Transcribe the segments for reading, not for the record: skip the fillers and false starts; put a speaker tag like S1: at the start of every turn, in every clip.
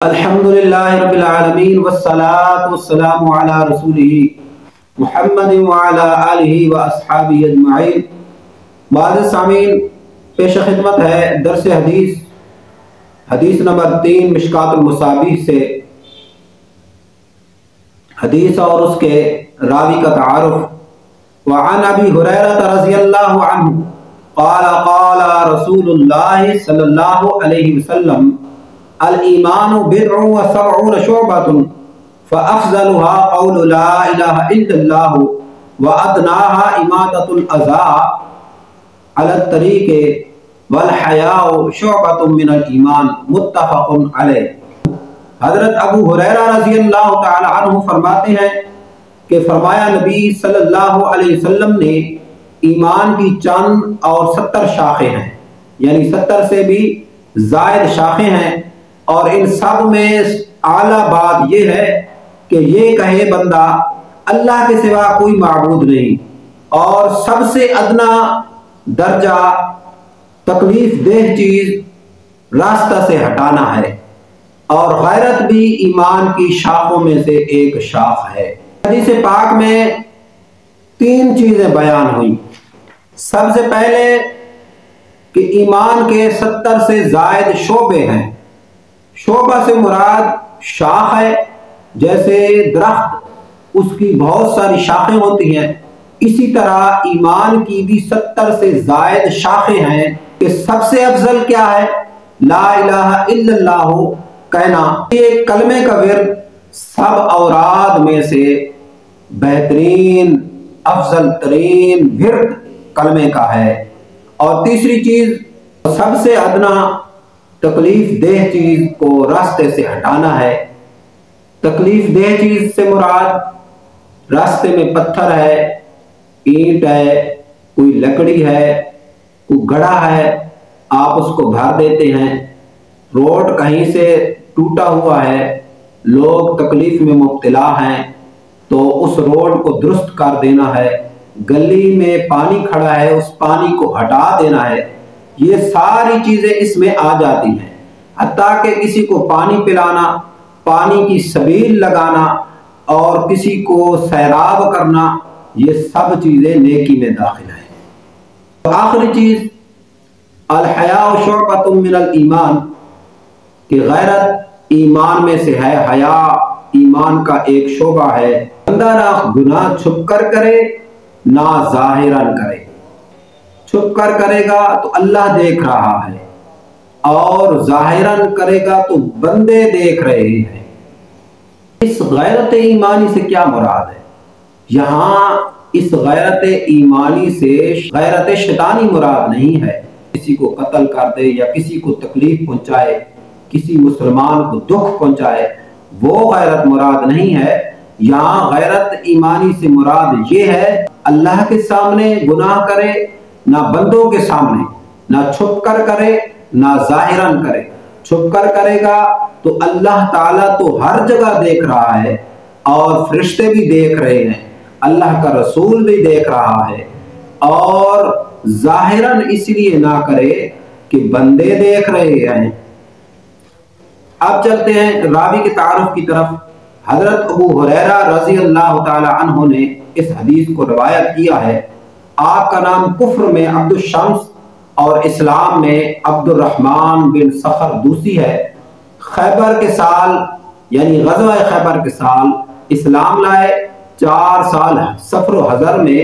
S1: الحمدللہ رب العالمین والصلاة والسلام علی رسولہ محمد وعلی آلہ واصحابہ اجمعین۔ معزز سامعین، پیش خدمت ہے درس حدیث نمبر 3 مشکات المصابیح سے حدیث اور اس کے راوی کا تعارف۔ وعن ابی ہریرہ رضی اللہ عنہ قال قال رسول اللہ صلی اللہ علیہ وسلم الایمان بضع و سبعون شعبۃ فافضلها قول لا الہ الا اللہ وادناها اماطۃ الاذى علی الطریق والحیاء شعبۃ من الایمان متفق علیہ۔ حضرت ابو ہریرہ رضی اللہ تعالی عنہ فرماتے ہیں کہ فرمایا نبی صلی اللہ علیہ وسلم نے ایمان کی چند اور 70 شاخیں ہیں، یعنی 70 سے بھی زائد شاخیں ہیں، اور ان سب میں اعلیٰ بات یہ ہے کہ یہ کہے بندہ اللہ کے سوا کوئی معبود نہیں، اور سب سے ادنا درجہ تکلیف دہ چیز راستہ سے ہٹانا ہے، اور غیرت بھی ایمان کی شاخوں میں سے ایک شاخ ہے۔ حدیث پاک میں 3 چیزیں بیان ہوئیں۔ سب سے پہلے کہ ایمان کے 70 سے زائد شعبے ہیں۔ شعبہ سے مراد شاخ ہے، جیسے درخت اس کی بہت ساری شاخیں ہوتی ہیں، اسی طرح ایمان کی بھی 70 سے زائد شاخیں ہیں کہ سب سے افضل کیا ہے؟ لا الہ الا اللہ کہنا۔ یہ کلمے کا ورد سب اوراد میں سے بہترین افضل ترین ورد کلمے کا ہے۔ اور تیسری چیز، سب سے ادنا تکلیف دہ چیز کو راستے سے ہٹانا ہے۔ تکلیف دہ چیز سے مراد راستے میں پتھر ہے، اینٹ ہے، کوئی لکڑی ہے، کوئی گڑھا ہے، آپ اس کو بھر دیتے ہیں، روڈ کہیں سے ٹوٹا ہوا ہے، لوگ تکلیف میں مبتلا ہیں تو اس روڈ کو درست کر دینا ہے، گلی میں پانی کھڑا ہے اس پانی کو ہٹا دینا ہے، یہ ساری چیزیں اس میں آ جاتی ہیں۔ حتیٰ کہ کسی کو پانی پلانا، پانی کی سبیل لگانا اور کسی کو سیراب کرنا، یہ سب چیزیں نیکی میں داخل ہیں۔ آخری چیز الحیاء شعبۃ من الایمان، کہ غیرت ایمان میں سے ہے، حیا ایمان کا ایک شعبہ ہے۔ بندہ نہ گناہ چھپ کر کرے نہ ظاہراً کرے۔ چھپ کر کرے گا تو اللہ دیکھ رہا ہے، اور ظاہراً کرے گا تو بندے دیکھ رہے ہیں۔ اس غیرت ایمانی سے کیا مراد ہے؟ یہاں اس غیرت ایمانی سے غیرت شیطانی مراد نہیں ہے، کسی کو قتل کر دے یا کسی کو تکلیف پہنچائے، کسی مسلمان کو دکھ پہنچائے، وہ غیرت مراد نہیں ہے۔ یہاں غیرت ایمانی سے مراد یہ ہے اللہ کے سامنے گناہ کرے، نہ بندوں کے سامنے، نہ چھپ کر کرے نہ ظاہراً کرے۔ چھپ کر کرے گا تو اللہ تعالیٰ تو ہر جگہ دیکھ رہا ہے، اور فرشتے بھی دیکھ رہے ہیں، اللہ کا رسول بھی دیکھ رہا ہے، اور ظاہراً اس لیے نہ کرے کہ بندے دیکھ رہے ہیں۔ اب چلتے ہیں راوی کے تعارف کی طرف۔ حضرت ابو ہریرہ رضی اللہ تعالی عنہ نے اس حدیث کو روایت کیا ہے۔ آپ کا نام کفر میں عبد الشمس اور اسلام میں عبد الرحمن بن صخر دوسی ہے۔ خیبر کے سال یعنی غزوہ خیبر کے سال اسلام لائے، 4 سال سفر و حضر میں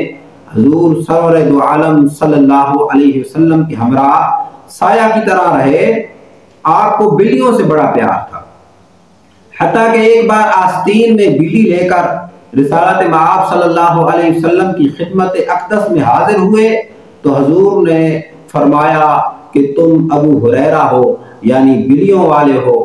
S1: حضور سرور دو عالم صلی اللہ علیہ وسلم کے ہمراہ سایہ کی طرح رہے۔ آپ کو بلیوں سے بڑا پیار تھا، حتیٰ کہ ایک بار آستین میں بلی لے کر رسالت مآب صلی اللہ علیہ وسلم کی خدمت اقدس میں حاضر ہوئے تو حضور نے فرمایا کہ تم ابو ہریرہ ہو، یعنی بلیوں والے ہو۔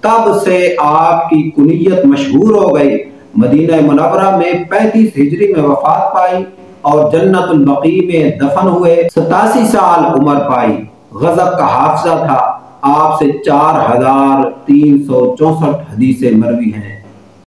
S1: تب سے آپ کی کنیت مشہور ہو گئی۔ مدینہ منورہ میں 35 ہجری میں وفات پائی اور جنت البقیع میں دفن ہوئے۔ 87 سال عمر پائی۔ غضب کا حافظہ تھا۔ آپ سے 4364 حدیثیں مروی ہیں۔